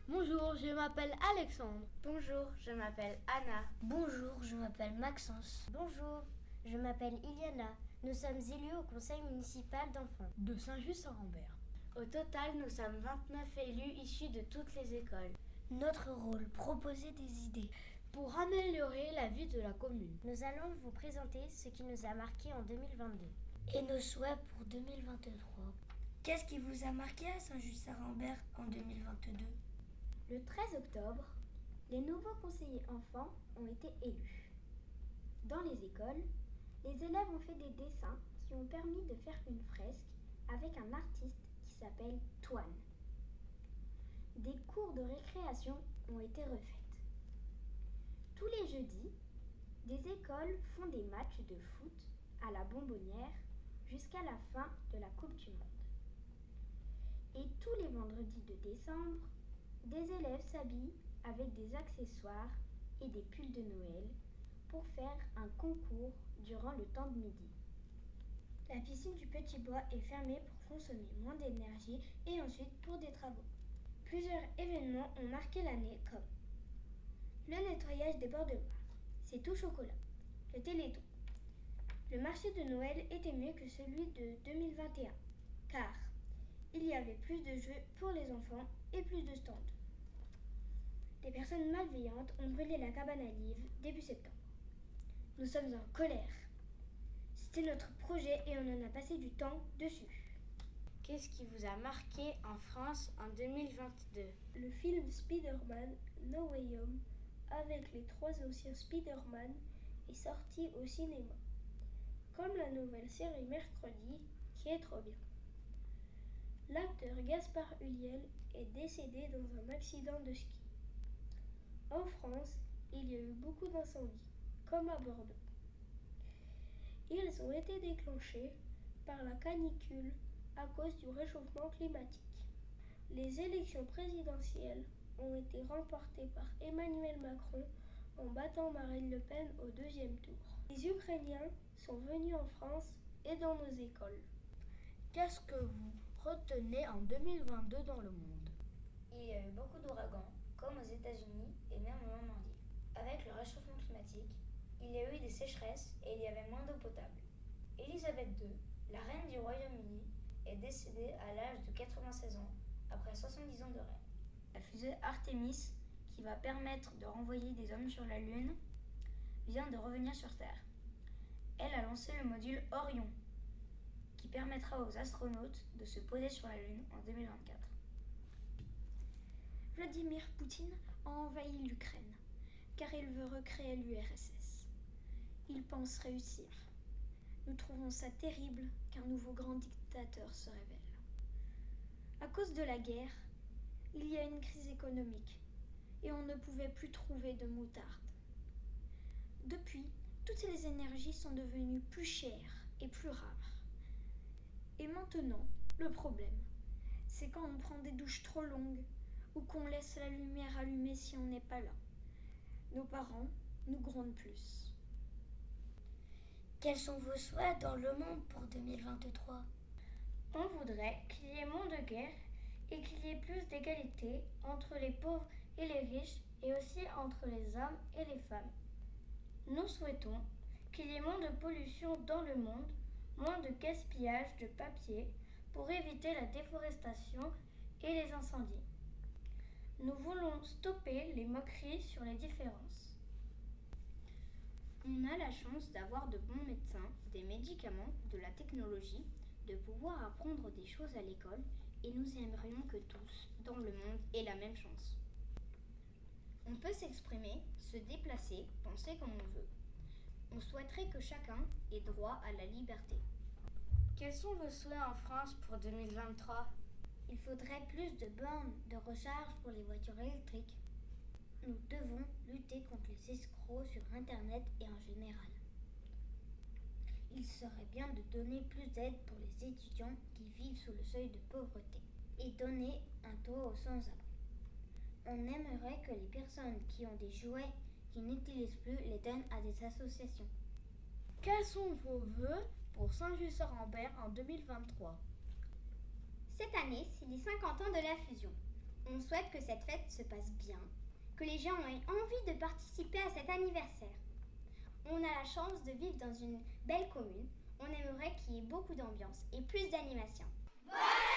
Bonjour, je m'appelle Alexandre. Bonjour, je m'appelle Anna. Bonjour, je m'appelle Maxence. Bonjour, je m'appelle Iliana. Nous sommes élus au conseil municipal d'enfants de Saint-Just-Saint-Rambert. Au total, nous sommes 29 élus issus de toutes les écoles. Notre rôle, proposer des idées pour améliorer la vie de la commune. Nous allons vous présenter ce qui nous a marqué en 2022. Et nos souhaits pour 2023. Qu'est-ce qui vous a marqué à Saint-Just-Saint-Rambert en 2022 ? Le 13 octobre, les nouveaux conseillers enfants ont été élus. Dans les écoles, les élèves ont fait des dessins qui ont permis de faire une fresque avec un artiste qui s'appelle Toine. Des cours de récréation ont été refaits. Tous les jeudis, des écoles font des matchs de foot à la Bonbonnière jusqu'à la fin de la Coupe du Monde. Et tous les vendredis de décembre, des élèves s'habillent avec des accessoires et des pulls de Noël pour faire un concours durant le temps de midi. La piscine du Petit Bois est fermée pour consommer moins d'énergie et ensuite pour des travaux. Plusieurs événements ont marqué l'année comme le nettoyage des bords de Loire, c'est tout chocolat, le Téléthon. Le marché de Noël était mieux que celui de 2021 car il y avait plus de jeux pour les enfants et plus de stands. Des personnes malveillantes ont brûlé la cabane à Liv début septembre. Nous sommes en colère. C'était notre projet et on en a passé du temps dessus. Qu'est-ce qui vous a marqué en France en 2022 ? Le film Spider-Man No Way Home avec les 3 anciens Spider-Man est sorti au cinéma. Comme la nouvelle série Mercredi qui est trop bien. L'acteur Gaspard Ulliel est décédé dans un accident de ski. En France, il y a eu beaucoup d'incendies, comme à Bordeaux. Ils ont été déclenchés par la canicule à cause du réchauffement climatique. Les élections présidentielles ont été remportées par Emmanuel Macron en battant Marine Le Pen au 2e tour. Les Ukrainiens sont venus en France et dans nos écoles. Qu'est-ce que vous retenez en 2022 dans le monde ? Il y a eu beaucoup d'ouragans, comme aux États-Unis et même en Normandie. Avec le réchauffement climatique, il y a eu des sécheresses et il y avait moins d'eau potable. Élisabeth II, la reine du Royaume-Uni, est décédée à l'âge de 96 ans, après 70 ans de règne. La fusée Artemis, qui va permettre de renvoyer des hommes sur la Lune, vient de revenir sur Terre. Elle a lancé le module Orion, qui permettra aux astronautes de se poser sur la Lune en 2024. Vladimir Poutine a envahi l'Ukraine, car il veut recréer l'URSS. Il pense réussir. Nous trouvons ça terrible qu'un nouveau grand dictateur se révèle. À cause de la guerre, il y a une crise économique et on ne pouvait plus trouver de moutarde. Depuis, toutes les énergies sont devenues plus chères et plus rares. Et maintenant, le problème, c'est quand on prend des douches trop longues ou qu'on laisse la lumière allumée si on n'est pas là. Nos parents nous grondent plus. Quels sont vos souhaits dans le monde pour 2023 ? On voudrait qu'il y ait moins de guerre et qu'il y ait plus d'égalité entre les pauvres et les riches et aussi entre les hommes et les femmes. Nous souhaitons qu'il y ait moins de pollution dans le monde, moins de gaspillage de papier pour éviter la déforestation et les incendies. Nous voulons stopper les moqueries sur les différences. On a la chance d'avoir de bons médecins, des médicaments, de la technologie, de pouvoir apprendre des choses à l'école et nous aimerions que tous, dans le monde, aient la même chance. On peut s'exprimer, se déplacer, penser comme on veut. On souhaiterait que chacun ait droit à la liberté. Quels sont vos souhaits en France pour 2023 ? Il faudrait plus de bornes de recharge pour les voitures électriques. Nous devons lutter contre les escrocs sur Internet et en général. Il serait bien de donner plus d'aide pour les étudiants qui vivent sous le seuil de pauvreté et donner un toit aux sans-abri. On aimerait que les personnes qui ont des jouets qui n'utilisent plus les donnent à des associations. Quels sont vos vœux pour Saint-Just-Saint-Rambert en 2023 ? Cette année, c'est les 50 ans de la fusion. On souhaite que cette fête se passe bien, que les gens aient envie de participer à cet anniversaire. On a la chance de vivre dans une belle commune. On aimerait qu'il y ait beaucoup d'ambiance et plus d'animation. Bonne